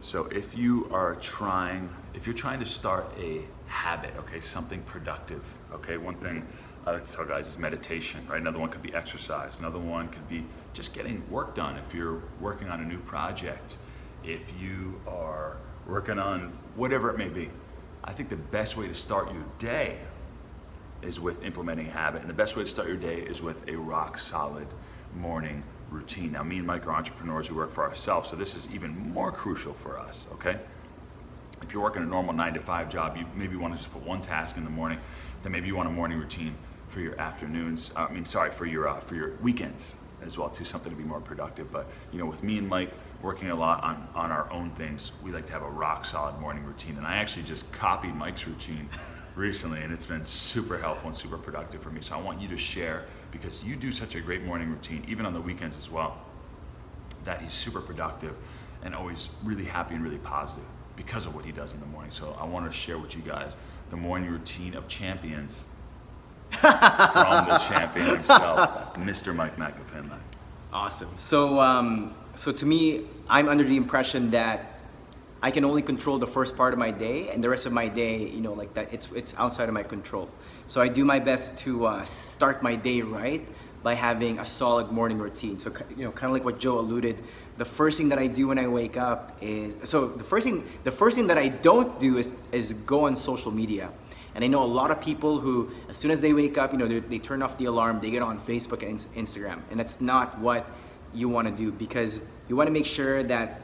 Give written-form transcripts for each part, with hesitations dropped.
So if you're trying to start a habit, okay, something productive, okay, one thing I like to tell guys is meditation, right? Another one could be exercise. Another one could be just getting work done. If you're working on a new project, if you are working on whatever it may be, I think the best way to start your day is with implementing a habit. And the best way to start your day is with a rock solid morning routine. Now, me and Mike are entrepreneurs who work for ourselves, so this is even more crucial for us, okay? If you're working a normal 9-to-5 job, you maybe want to just put one task in the morning, then maybe you want a morning routine for your afternoons, for your weekends as well too, something to be more productive. But with me and Mike working a lot on our own things, we like to have a rock solid morning routine. And I actually just copied Mike's routine recently, and it's been super helpful and super productive for me. So I want you to share, because you do such a great morning routine, even on the weekends as well, that he's super productive and always really happy and really positive because of what he does in the morning. So I want to share with you guys the morning routine of champions from the champion himself, Mr. Mike McApinley. Awesome. So to me, I'm under the impression that I can only control the first part of my day, and the rest of my day, like that, it's outside of my control. So I do my best to start my day right by having a solid morning routine. So kind of like what Joe alluded, the first thing that I do when I wake up is, so the first thing that I don't do is go on social media. And I know a lot of people who, as soon as they wake up, they turn off the alarm, they get on Facebook and Instagram, and that's not what you want to do, because you want to make sure that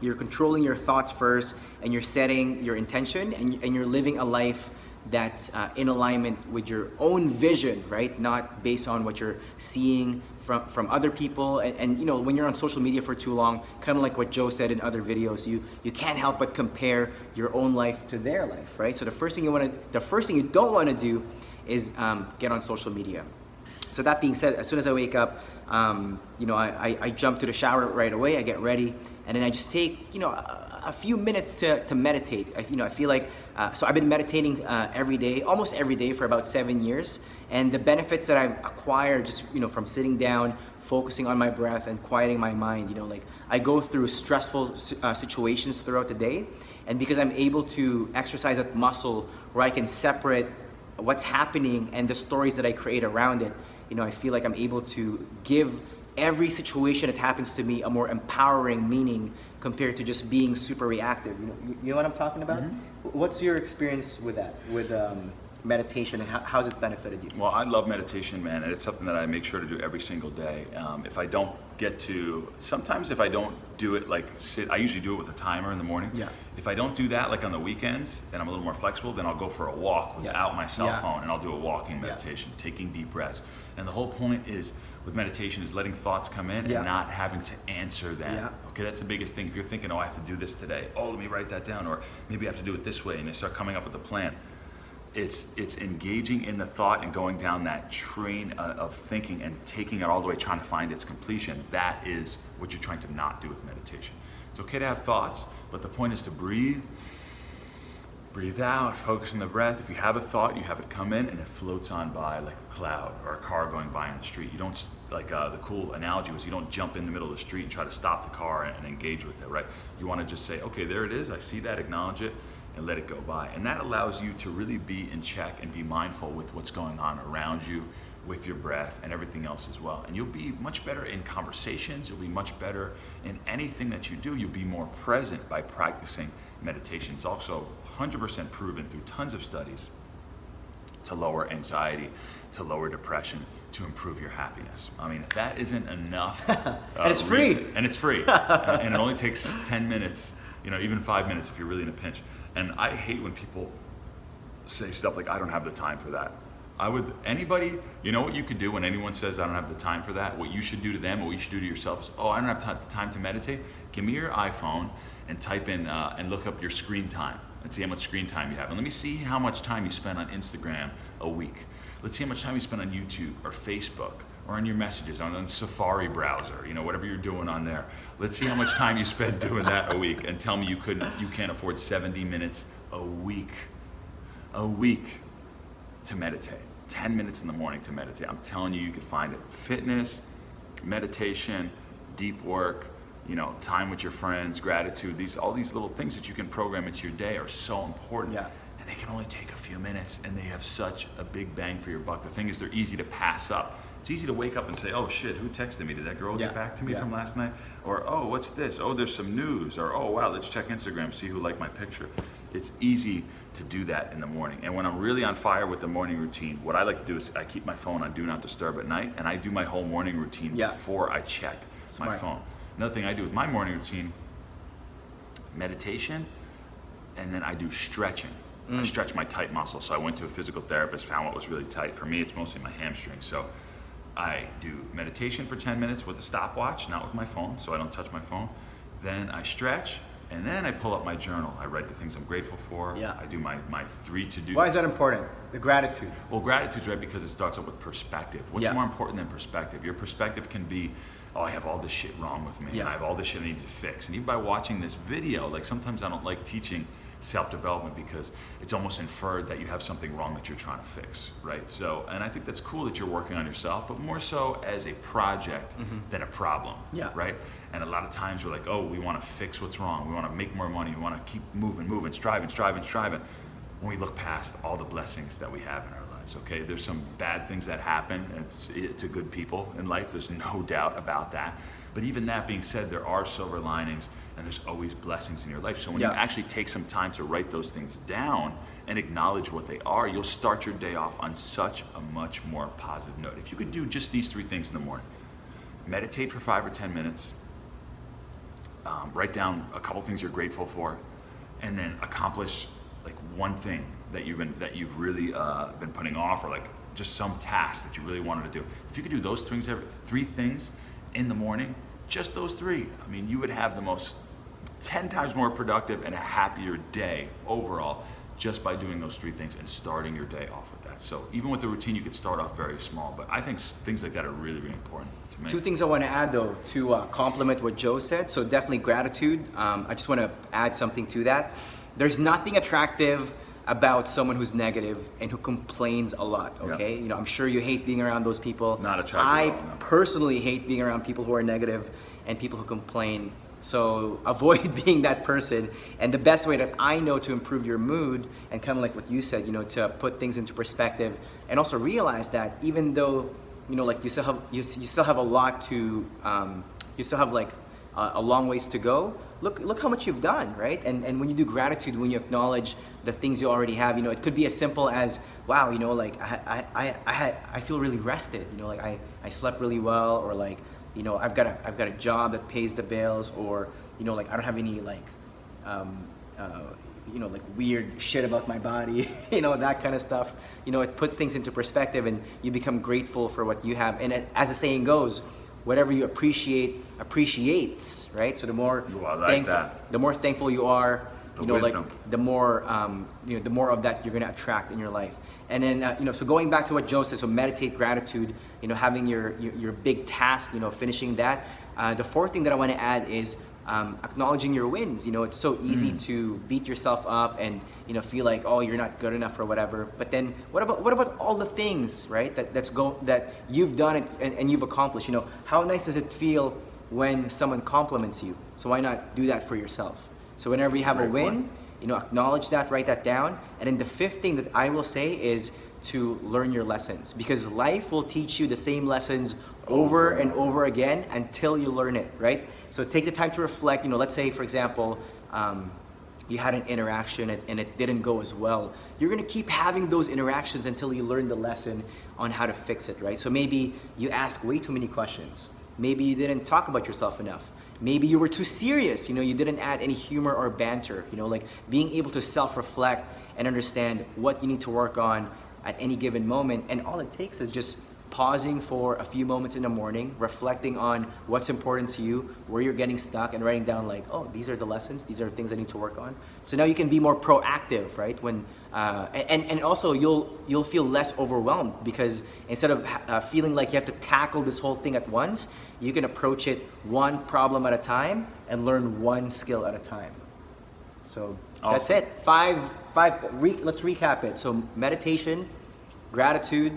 you're controlling your thoughts first, and you're setting your intention, and you're living a life that's in alignment with your own vision, right? Not based on what you're seeing from other people. And when you're on social media for too long, kind of like what Joe said in other videos, you can't help but compare your own life to their life, right? So the first thing you don't want to do is get on social media. So that being said, as soon as I wake up, I jump to the shower right away, I get ready, and then I just take, a few minutes to meditate. I feel like, so I've been meditating almost every day for about 7 years, and the benefits that I've acquired just, from sitting down, focusing on my breath and quieting my mind, like I go through stressful situations throughout the day, and because I'm able to exercise that muscle where I can separate what's happening and the stories that I create around it, I feel like I'm able to give every situation that happens to me a more empowering meaning compared to just being super reactive. You know what I'm talking about? Mm-hmm. What's your experience with that, with meditation, and how's it benefited you? Well, I love meditation, man, and it's something that I make sure to do every single day. Sometimes if I don't do it, I usually do it with a timer in the morning. Yeah. If I don't do that, like on the weekends, and I'm a little more flexible, then I'll go for a walk without my cell phone, and I'll do a walking meditation, taking deep breaths. And the whole point is, with meditation, is letting thoughts come in and not having to answer them. Yeah. Okay, that's the biggest thing. If you're thinking, I have to do this today, let me write that down, or maybe I have to do it this way, and you start coming up with a plan. It's engaging in the thought and going down that train of thinking and taking it all the way, trying to find its completion. That is what you're trying to not do with meditation. It's okay to have thoughts, but the point is to breathe out, focus on the breath. If you have a thought, you have it come in and it floats on by like a cloud or a car going by in the street. You don't, the cool analogy was, you don't jump in the middle of the street and try to stop the car and engage with it, right? You want to just say, okay, there it is, I see that, acknowledge it, and let it go by. And that allows you to really be in check and be mindful with what's going on around you, with your breath and everything else as well. And you'll be much better in conversations, you'll be much better in anything that you do. You'll be more present by practicing meditation. It's also 100% proven through tons of studies to lower anxiety, to lower depression, to improve your happiness. I mean, if that isn't enough, and it's free. And it's free, and it only takes 10 minutes, even 5 minutes if you're really in a pinch. And I hate when people say stuff like, I don't have the time for that. You know what you could do when anyone says, I don't have the time for that? What you should do to them, what you should do to yourself is, I don't have time to meditate. Give me your iPhone and type in and look up your screen time and see how much screen time you have. And let me see how much time you spend on Instagram a week. Let's see how much time you spend on YouTube or Facebook or on your messages, on the Safari browser, whatever you're doing on there. Let's see how much time you spend doing that a week, and tell me you can't afford 70 minutes a week to meditate. 10 minutes in the morning to meditate. I'm telling you, you can find it. Fitness, meditation, deep work, you know, time with your friends, gratitude, all these little things that you can program into your day are so important. Yeah. And they can only take a few minutes, and they have such a big bang for your buck. The thing is, they're easy to pass up. It's easy to wake up and say, oh shit, who texted me? Did that girl get back to me from last night? Or, oh, what's this? Oh, there's some news. Or, oh, wow, let's check Instagram, see who liked my picture. It's easy to do that in the morning. And when I'm really on fire with the morning routine, what I like to do is I keep my phone on Do Not Disturb at night, and I do my whole morning routine before I check my phone. Another thing I do with my morning routine, meditation, and then I do stretching. I stretch my tight muscles. So I went to a physical therapist, found what was really tight. For me, it's mostly my hamstrings. So I do meditation for 10 minutes with a stopwatch, not with my phone, so I don't touch my phone. Then I stretch, and then I pull up my journal. I write the things I'm grateful for. I do my 3 to-do. Why is that important? The gratitude. Well, gratitude's right because it starts up with perspective. What's more important than perspective? Your perspective can be, oh, I have all this shit wrong with me, and I have all this shit I need to fix. And even by watching this video, like sometimes I don't like teaching self-development because it's almost inferred that you have something wrong that you're trying to fix, right? So, and I think that's cool that you're working on yourself, but more so as a project than a problem, right? And a lot of times we're like, oh, we want to fix what's wrong. We want to make more money. We want to keep moving, striving. When we look past all the blessings that we have in our lives, okay? There's some bad things that happen. It's a good people in life. There's no doubt about that. But even that being said, there are silver linings and there's always blessings in your life. So when you actually take some time to write those things down and acknowledge what they are, you'll start your day off on such a much more positive note. If you could do just these 3 things in the morning, meditate for 5 or 10 minutes, write down a couple things you're grateful for, and then accomplish like one thing that you've really been putting off, or like just some task that you really wanted to do. If you could do those 3 things in the morning, just those 3, I mean, you would have the most 10 times more productive and a happier day overall just by doing those 3 things and starting your day off with that. So even with the routine, you could start off very small, but I think things like that are really, really important to me. 2 things I want to add though to complement what Joe said. So definitely gratitude. I just want to add something to that. There's nothing attractive about someone who's negative and who complains a lot, okay? You know, I'm sure you hate being around those people. Not attractive I at all, no. personally hate being around people who are negative and people who complain. So avoid being that person. And the best way that I know to improve your mood, and kind of like what you said, you know, to put things into perspective, and also realize that even though, you know, like you still have a lot to, you still have like a long ways to go. Look how much you've done, right? And when you do gratitude, when you acknowledge the things you already have, you know, it could be as simple as, wow, you know, like I feel really rested, you know, like I slept really well, or like, you know, I've got a job that pays the bills, or, you know, like I don't have any like you know, like weird shit about my body, you know, that kind of stuff. You know, it puts things into perspective and you become grateful for what you have. And as the saying goes, whatever you appreciate appreciates, right? So the more the more thankful you are, you know, like the more you know, the more of that you're going to attract in your life. And then you know, so going back to what Joe said, so meditate, gratitude, you know, having your big task, you know, finishing that. The 4th thing that I want to add is acknowledging your wins. You know, it's so easy to beat yourself up and, you know, feel like, oh, you're not good enough or whatever. But then what about all the things, right, that you've done and you've accomplished? You know, how nice does it feel when someone compliments you? So why not do that for yourself? So whenever you have a win, you know, acknowledge that, write that down. And then the 5th thing that I will say is to learn your lessons, because life will teach you the same lessons over and over again until you learn it, right? So take the time to reflect. You know, let's say, for example, you had an interaction and it didn't go as well. You're gonna keep having those interactions until you learn the lesson on how to fix it, right? So maybe you ask way too many questions. Maybe you didn't talk about yourself enough. Maybe you were too serious, you know, you didn't add any humor or banter, you know, like being able to self-reflect and understand what you need to work on at any given moment. And all it takes is just pausing for a few moments in the morning, reflecting on what's important to you, where you're getting stuck, and writing down like, oh, these are the lessons, these are the things I need to work on. So now you can be more proactive, right? When and also you'll feel less overwhelmed, because instead of feeling like you have to tackle this whole thing at once, you can approach it one problem at a time and learn one skill at a time. So that's it. Let's recap it. So meditation, gratitude,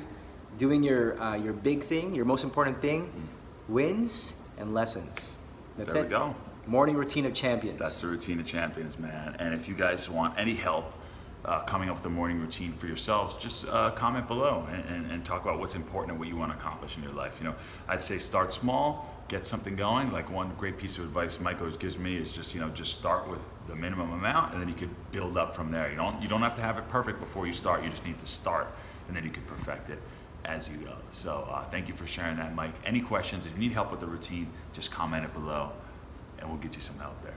doing your big thing, your most important thing, wins, and lessons. That's there it. we go. Morning routine of champions. That's the routine of champions, man. And if you guys want any help coming up with a morning routine for yourselves, just comment below and talk about what's important and what you want to accomplish in your life. You know, I'd say start small, get something going. Like one great piece of advice Mike always gives me is just, you know, just start with the minimum amount and then you could build up from there. You don't have to have it perfect before you start. You just need to start and then you can perfect it as you go. So thank you for sharing that, Mike. Any questions? If you need help with the routine, just comment it below and we'll get you some help there.